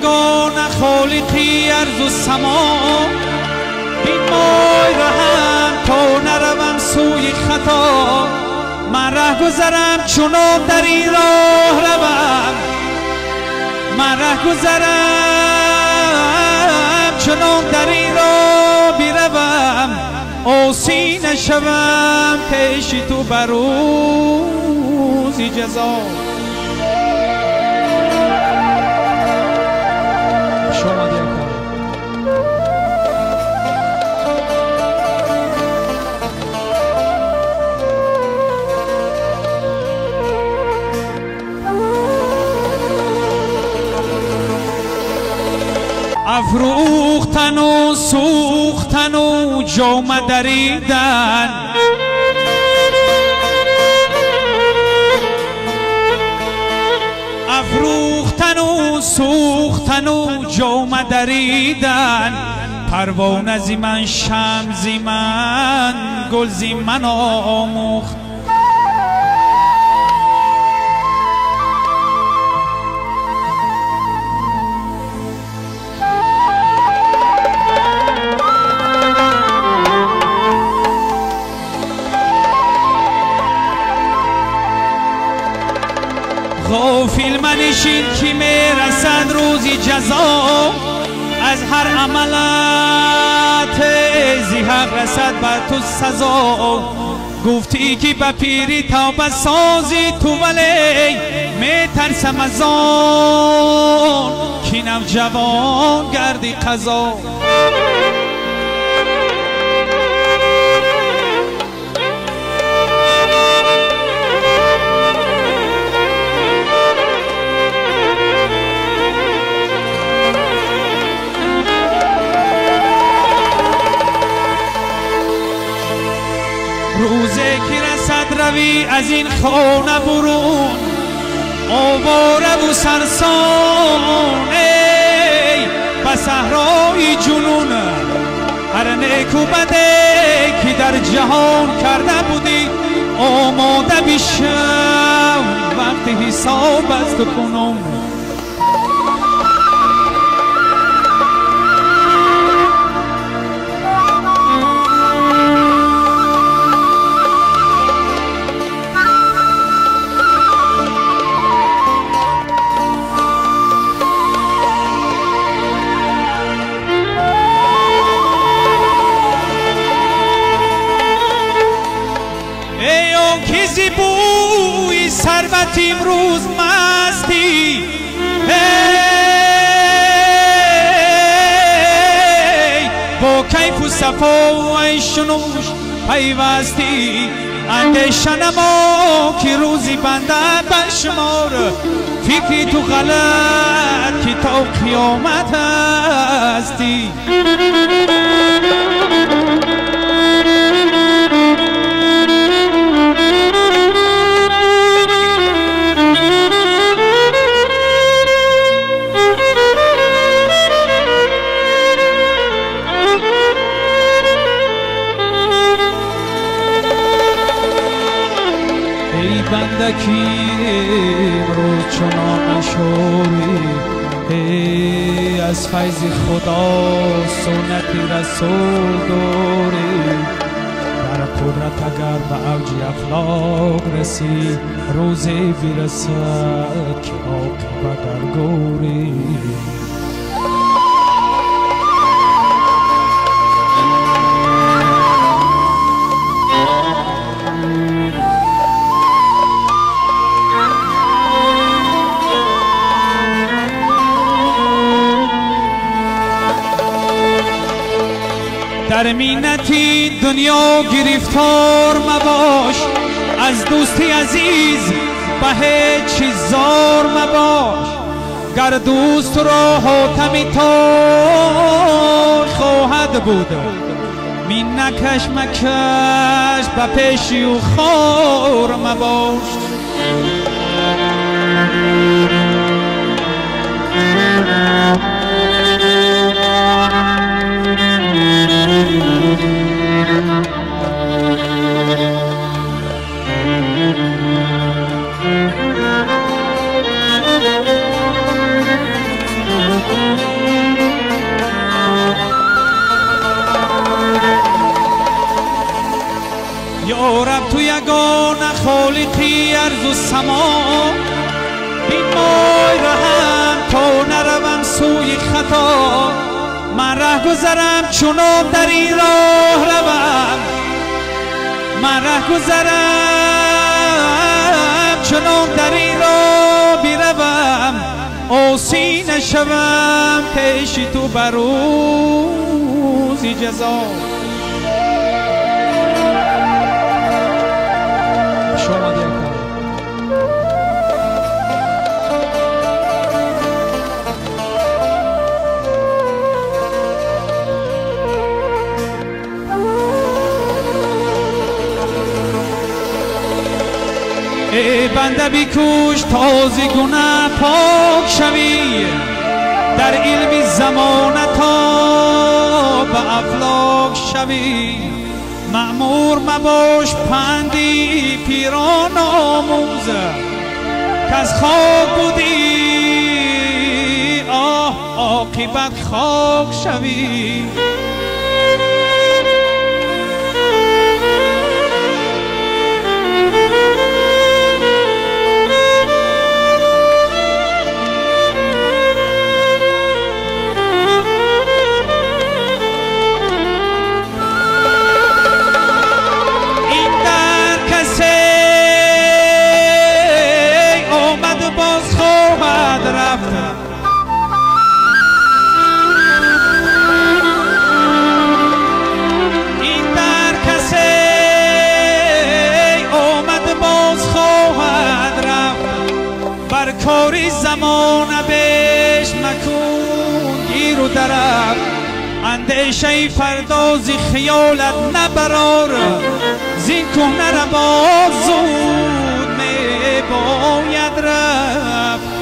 یگانه خالقی ارض و سما بین مای رهم تا نروم سوی خطا من ره گذرم چونم در این راه روم من ره گذرم چونم در این راه بیروم آسی نشوم پیش تو بروزی جزا شما دیگر افروختن و سوختن و جامه دریدن افروختن و سوختن و جامه دریدن پروانه زی من شمع زی من گل زی من آموخت غافل منشین که میرسد روزی جزا از هر عملت زی حق رسد بر تو سزا گفتی که به پیری توبه سازی تو ولی میترسم از آن که نوجوان گردی قضا روزی که رسد روی از این خانه برون آواره و سرسان ای به صحرای جنون هر نیک و بده که در جهان کرده بودی آماده بشم وقت حساب از تو کنم کسی بوی ثروت امروز مستی با کیف و صفا و عیشنوش پیوستی اندیشه نما که روزی بنده بشمار فکری تو غلط که تا قیامت هستی بندکی امروز چنان نشوری ای از فیض خدا سنت رسول دوری در قدرت اگر به اوج اخلاق رسی روزی برسد که عاقبت در گوری در مینتی دنیا گرفتار مباش از دوستی عزیز به هیچ چیز زار مباش گر دوست را حاتمی تاج خواهد بود می نکش مکش به پیشی و خار مباش خالقی ارض و سما بین مای رهم تا نروم سوی خطا من ره گذرم چونم در این راه روم من ره گذرم چونم در این راه بیروم آسی نشوم پیش تو بروزی جزا ای بنده بیکوش تازه گناه پاک شوی در علم زمانتا به افلاک شوی مأمور مباش پندی پیران آموز که از خاک بودی آه عاقبت خاک شوی کاری زمانه بیش مکن گیر و درم اندیشه فردازی خیالت نبرار زین کهنه را باز زود می باید رفت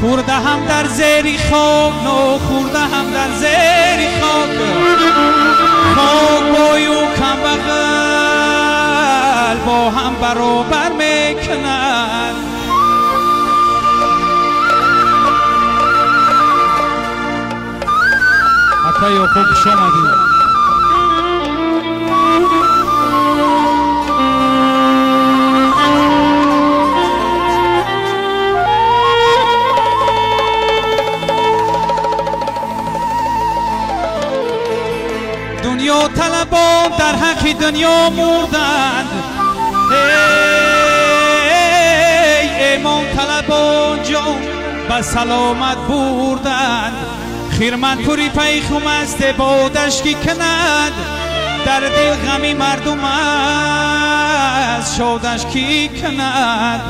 خورده هم در زیری خاک نو خورده هم در زیری خاک خاک بای و کم بغل با هم برابر میکنند اکا یا خوب شما دنیا طلبان در حق دنیا مردند ایمان طلبان جان به سلامت بردند خیرمن پوری پیخوم است بادش کی کند در دل غمی مردم است شادش کی کند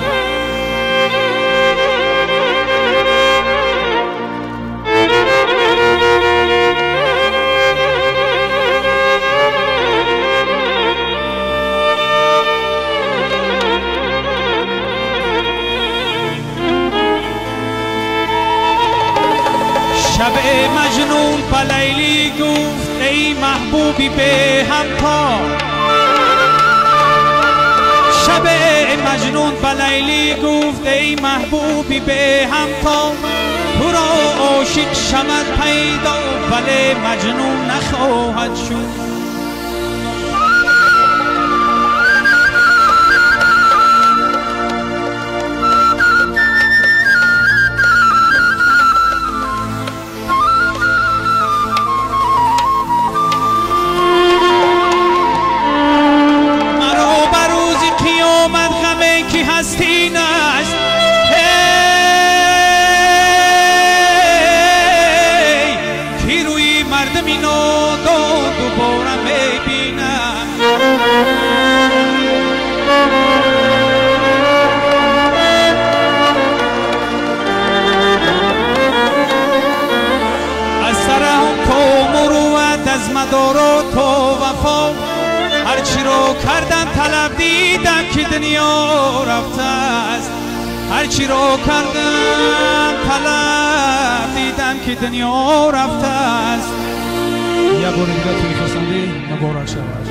شب مجنون به لیلی گفت ای محبوبی به همتا شب مجنون به لیلی گفت ای محبوبی به همتا تو را عاشق شود پیدا ولی مجنون نخواهد شد هستین است کی روی مردمی نادان دوباره میبینم از سرهم تو مروت از مدارات تو وفا هرچی رو کردم طلب دیدم که دنیا رفته است هرچی رو کردم طلب دیدم که دنیا رفته است. یه بار دیگه توی خواستندی مبارک شود.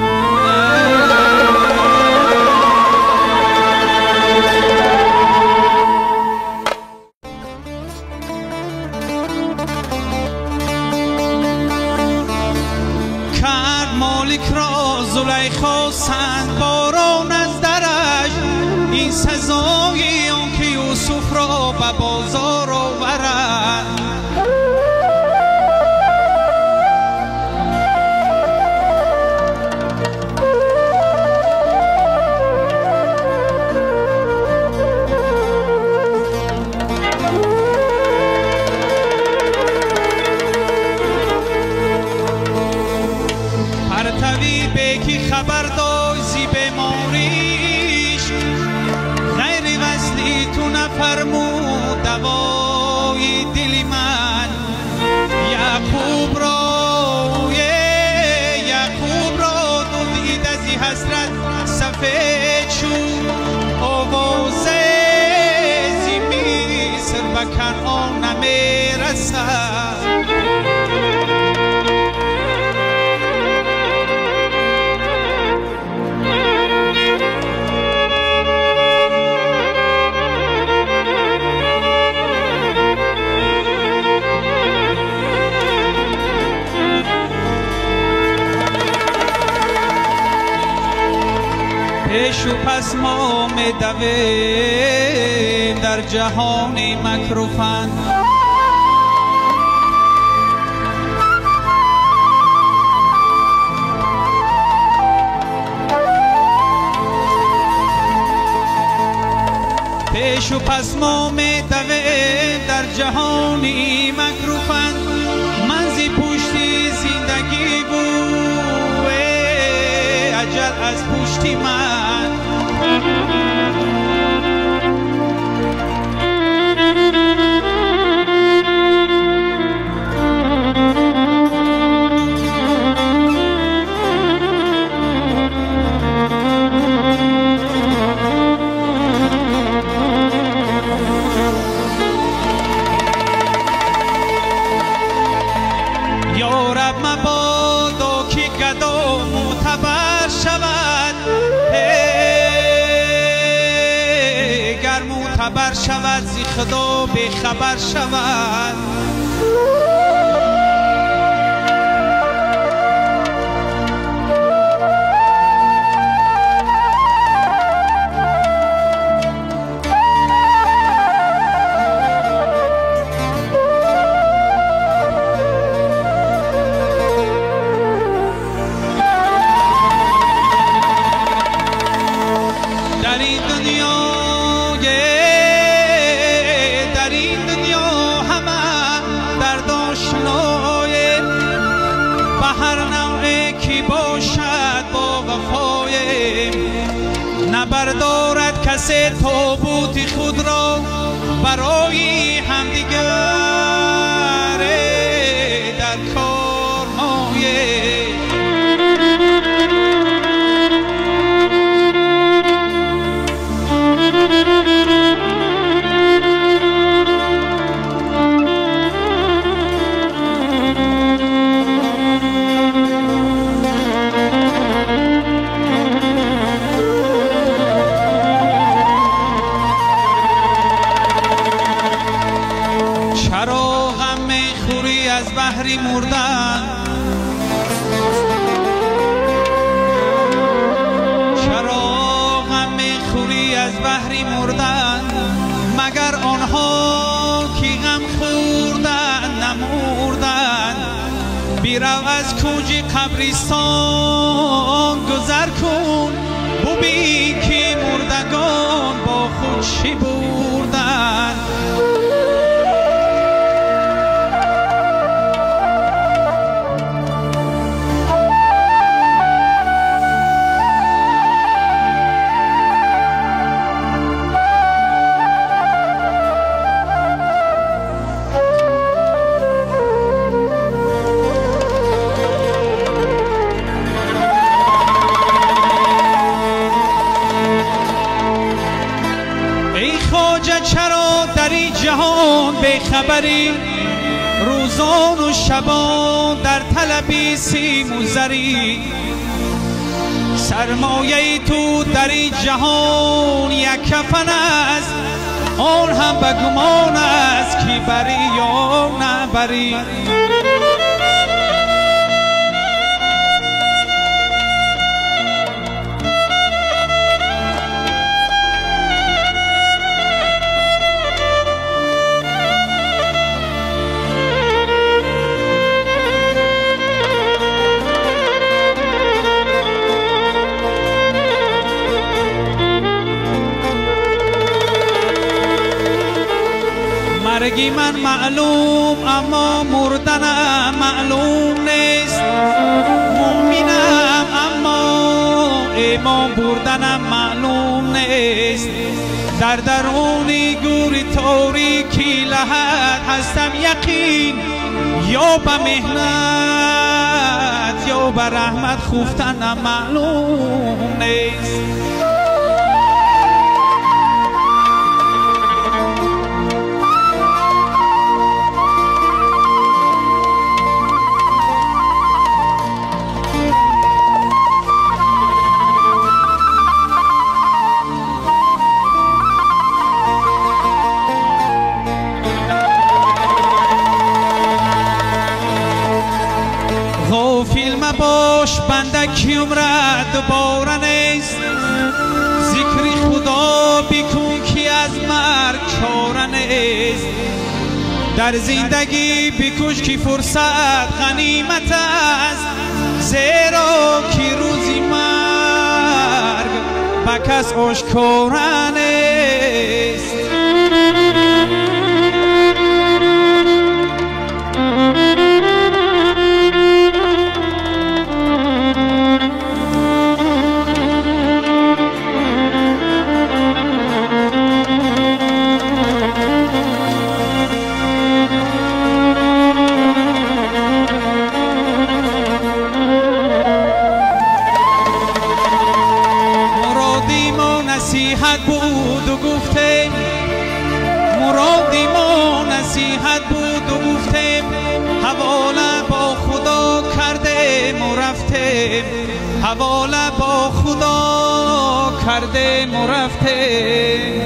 کرد مالک را زلیخا سنگ باران از درش، این سزای آن که یوسف را به بازار آورد. پرتوی بکی خبر داشت زی بیماریش، غیر وصلی تو نفرمود دوای دل من. یعقوب را دید از این حسرت سفید شد، آوازه زی مصر به کنعان نمیرسد. پیش و پس ما می دویم در جهان مکروفن. پیش و پس ما می دویم در جهان مکروفن. منزی پشتی زندگی بود اجل از پشتی من. یارب مبادا که گدا معتبر شود، گر معتبر شود زی خدا بخبر شود. در این دنیا همه درد آشنای، به هر نوعی که باشد با وفای. نبردارد کسی تابوت خود را برای همدیگر در کار مایه. چرا غم میخوری از بحری مردن، چرا غم میخوری از بحری مردن، مگر آنها که غم خوردن نمردن. بیرو از کوچه قبرستان گذر کن، ببین که مردگان با خود چی بردن. ای خواجه چرا در این جهان بخبری روزان و شبان در طلبی سیم و زری سرمایه تو در این جهان یک کفن است آن هم به گمان است که بری یا نبری مرگی من معلوم اما مردنم معلوم نیست مؤمنم اما ایمان بردنم معلوم نیست در درونی گوری تاریکی لحد هستم یقین یا به مهنت یا به رحمت خفتنم معلوم نیست فیلم باش بندگی عمرت دوباره نیست ذکر خدا بکن که از مرگ چاره نیست در زندگی بکش که فرصت غنیمت است زیرا که روزی مرگ به کس آشکار نیست نصیحت بود و گفتیم مرادی ما نصیحت بود و گفتیم حواله با خدا کردیم و رفتیم حواله با خدا کردیم و رفتیم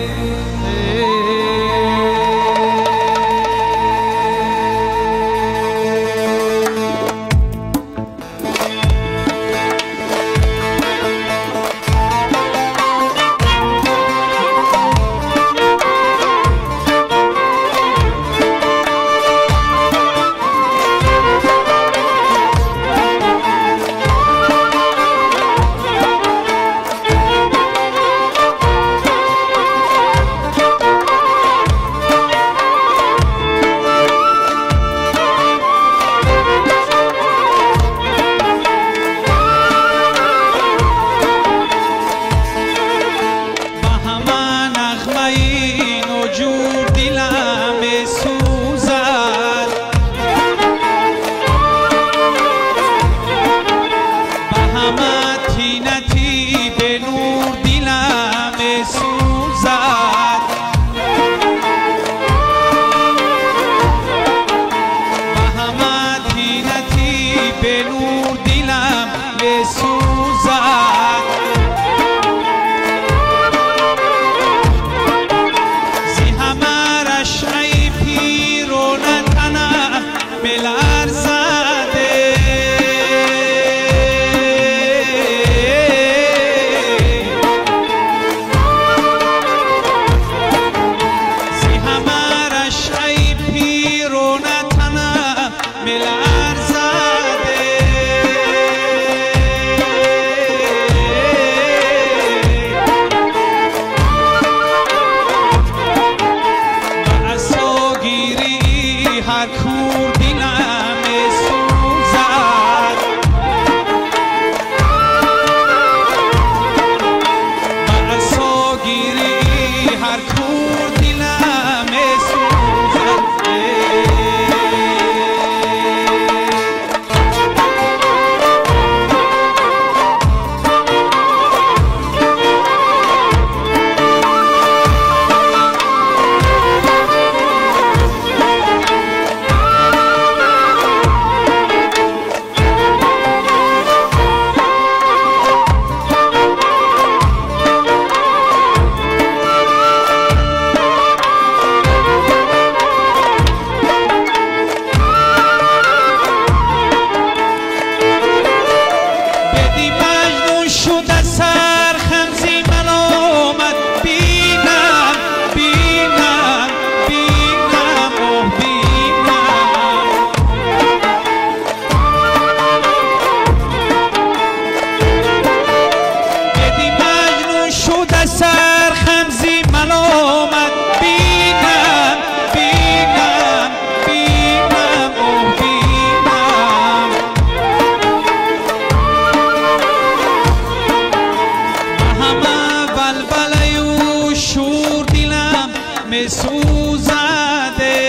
سوزده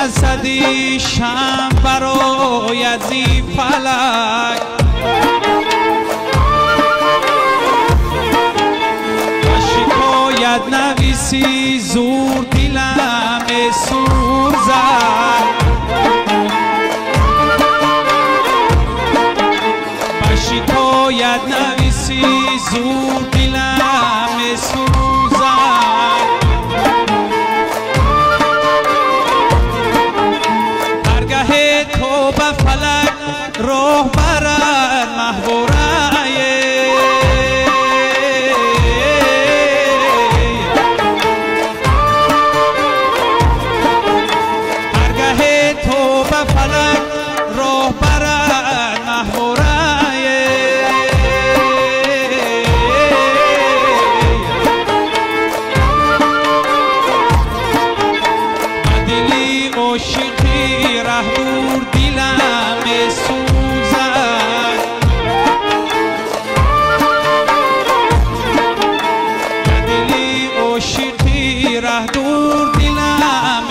حسدی شم براید زی فلک و شکایت نویسی زور دلم سور زد و شکایت نویسی زور دلم سور زد تو به فلک راه برد محبورایه هرگاه تو به فلک راه برد محبورایه دلی عاشقی ره دور دلم سوزد دلی عاشقی ره دور دلم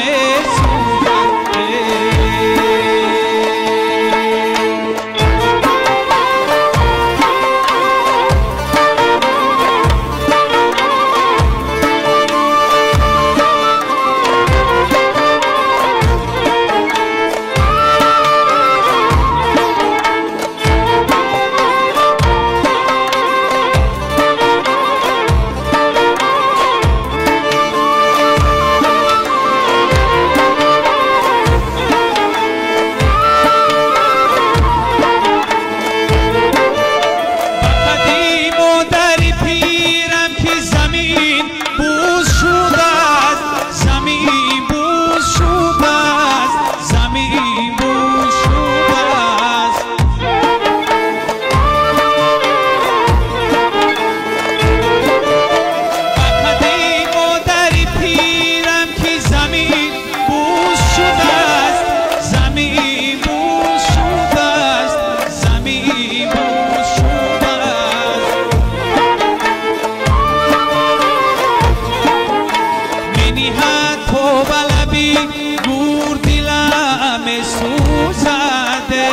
گور دلم سوزده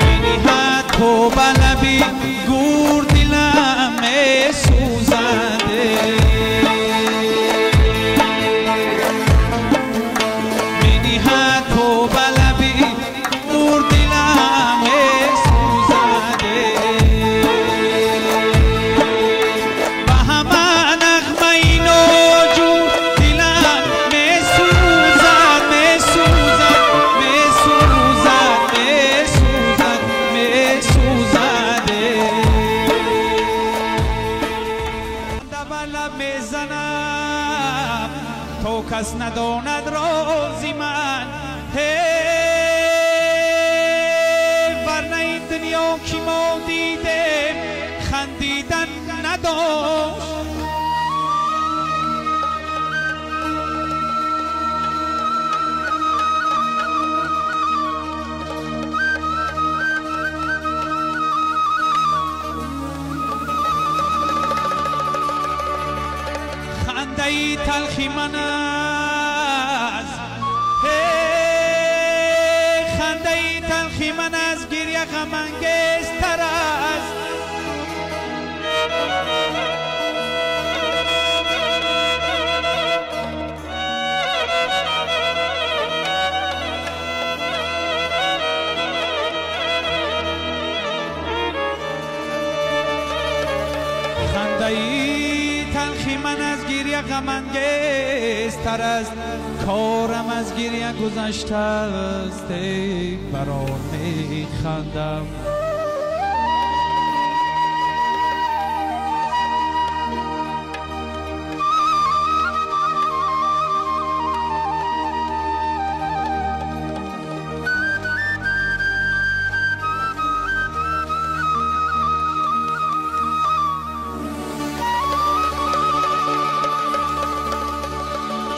بنیهد تو به لبی گور دلم سوزده بنیهد تو به لبی گور دلم میزنم تو کس نداند رازی من ورنه این دنیا که ما دیده خندیدن نداشت خنده تلخی من است خنده تلخی من از گریه غم انگیزتر است بی من از گریه غم انگیزتر است، کارم از گریه گذشته است، برات میخندم.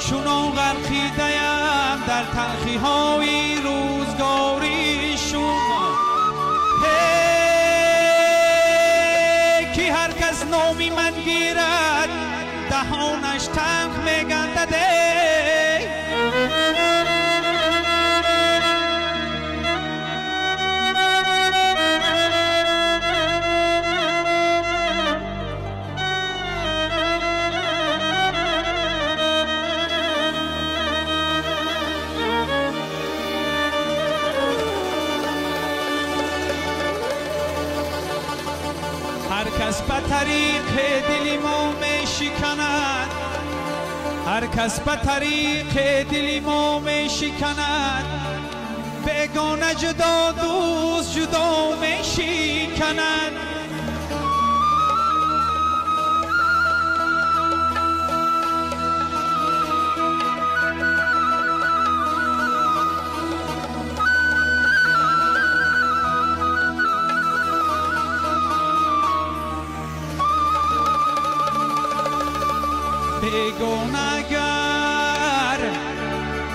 چونو غرقیده‌ام در تلخی های روزگاریشون، کی هر کس نامی من گیرد دهانش تنگ میگندده. هر کس به طریق دلی ما می شکند، هر کس به طریق دلی ما می شکند، بیگانه جدا دوست جدا می شکند.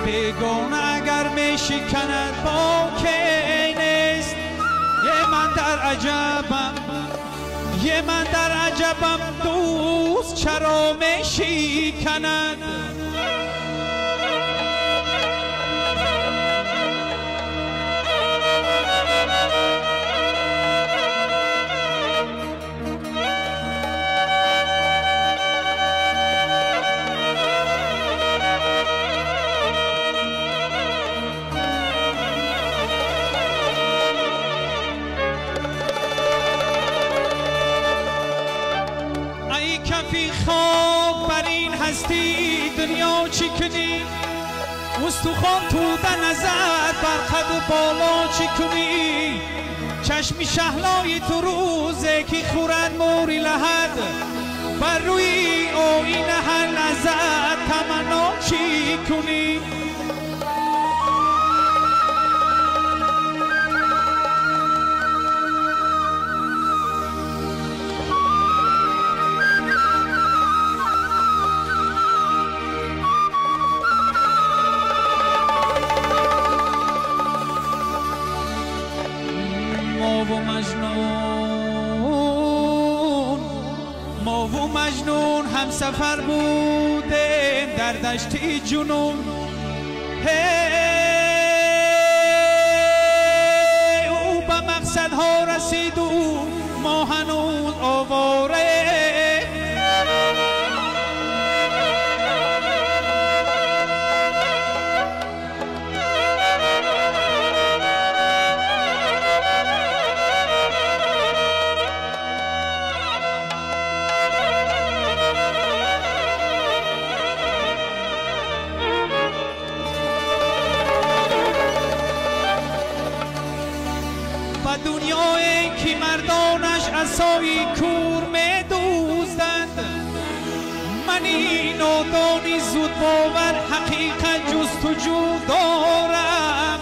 بیگانه اگر می شکند با کی نیست. یه من در عجبم دوست چرا می شکند. کفی خواب بر این هستی دنیا چی کنی؟ استخوان تو در نظر بر قد و بالا چی کنی؟ چشمی شهلای تو روزه که خورن موری لحد، بر روی آینه هر لحظت تمنا چی کنی؟ ما و مجنون هم سفر بودیم در دشت جنون، او به مقصدها رسید و ما هنوز آواره. دنیایی که مردانش عصای کور می دوزدند، منی نادانی زود باور حقیقت جستجو دارم.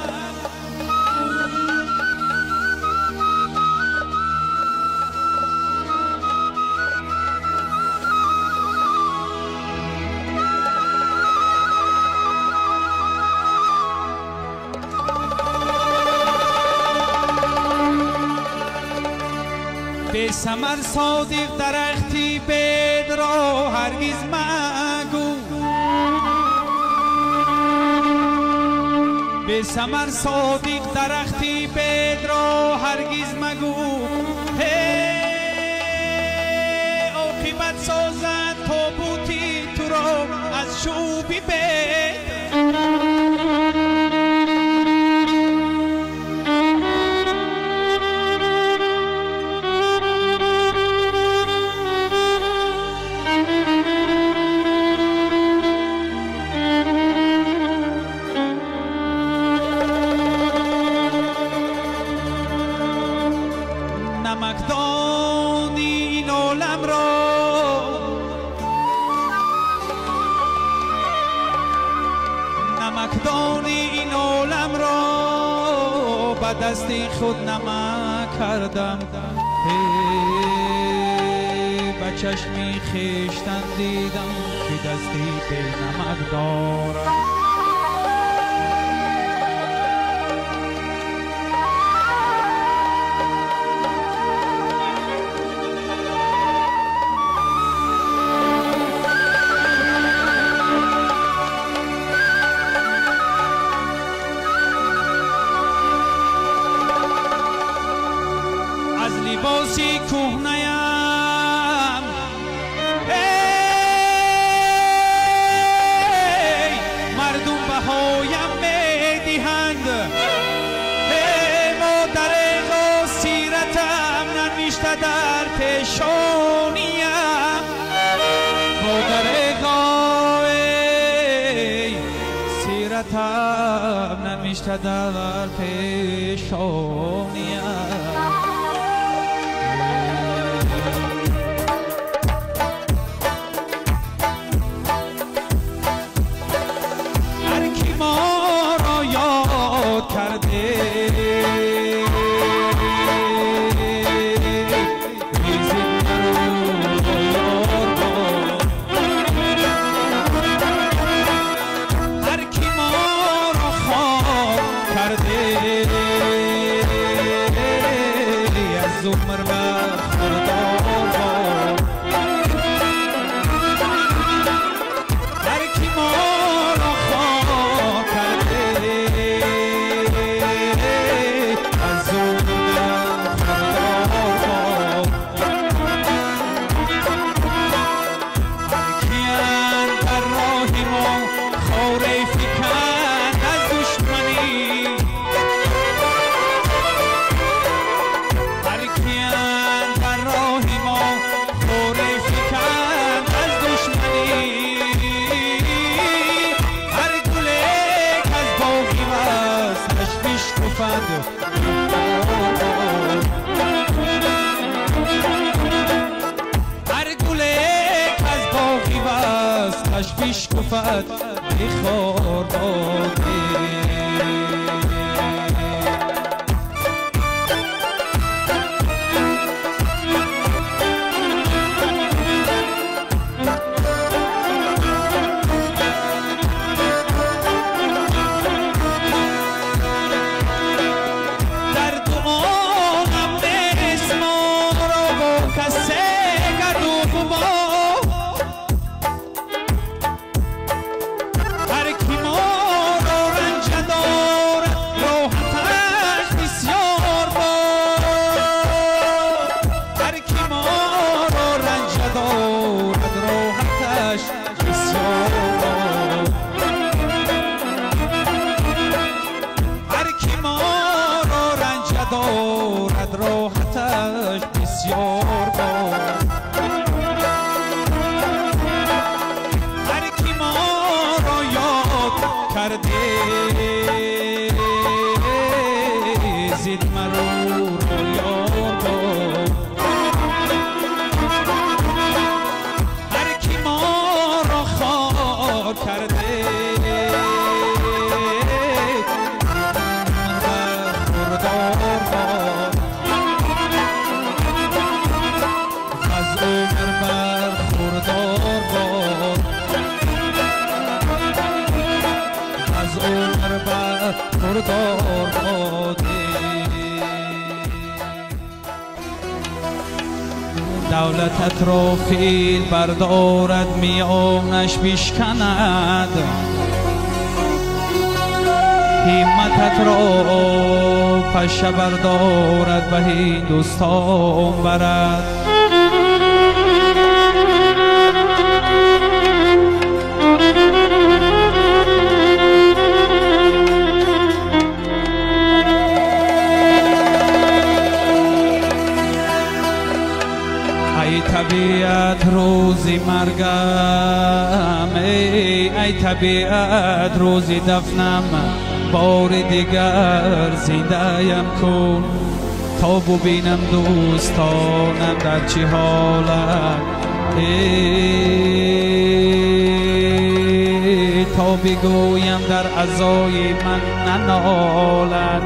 به ثمر صادق درختی بید را هرگز مگو، به ثمر صادق درختی بید را هرگز مگو. عاقبت سازد تابوتی تو را از چوبی بید. به دستی خود نمک کردم، به چشمی خویشتن دیدم که دستی به نمک دارم. لباسی کهنه‌ام مردم بهایم می‌دهند، مادر سیرتم ننوشته در پیشانیم، مادر سیرتم ننوشته در پیشانیم. تشویش کفت بخور باده. دارد راحتش بسیار باد، هر کی ما را یاد کرده زید مرور و یار باد، هر کی ما را خوار کرده دولتت را فیل بردارد میانش بشکند، همتت را پشه بردارد به هندوستان برد. طبیعت روزی مرگم، ای طبیعت روزی دفنم، بار دیگر زنده‌ام کن تا ببینم دوستانم در چه حالند، تا بگویم در عزای من ننالند.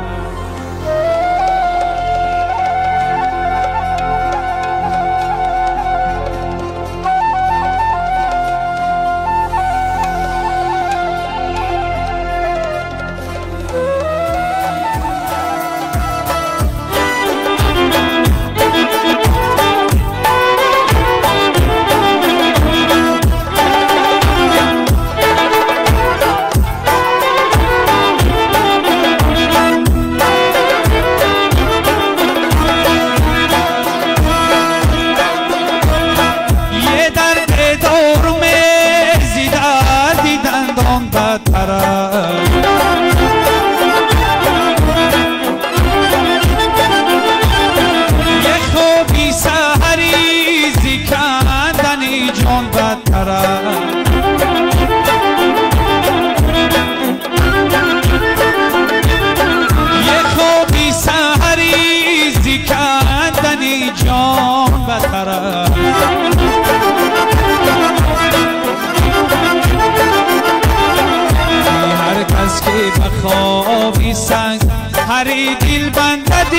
هری دل بنددی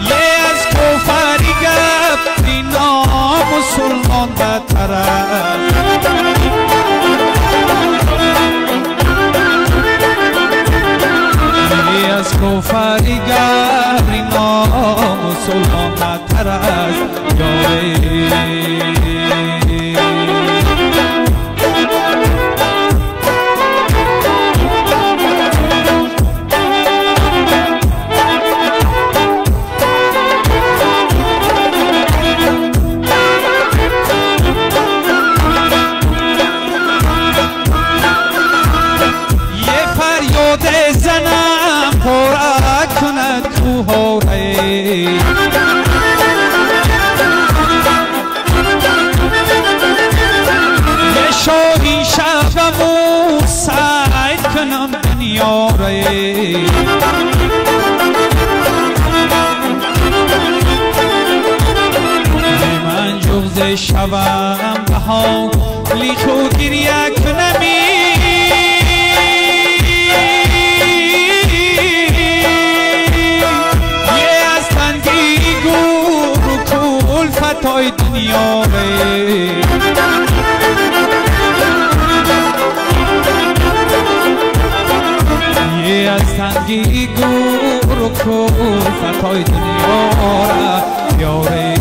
یه از کفری گپ دینا مسلمان بدتر است یه از کفری گپ دینا مسلمان بدتر است زنم پرک کند کوهاره یه شاهی شبمو سعی کنم دنیاره من جغز شبم بها لیخو گریه کنمی فتای دنیا یه از تنگی گور و کل فتای دنیا را یاره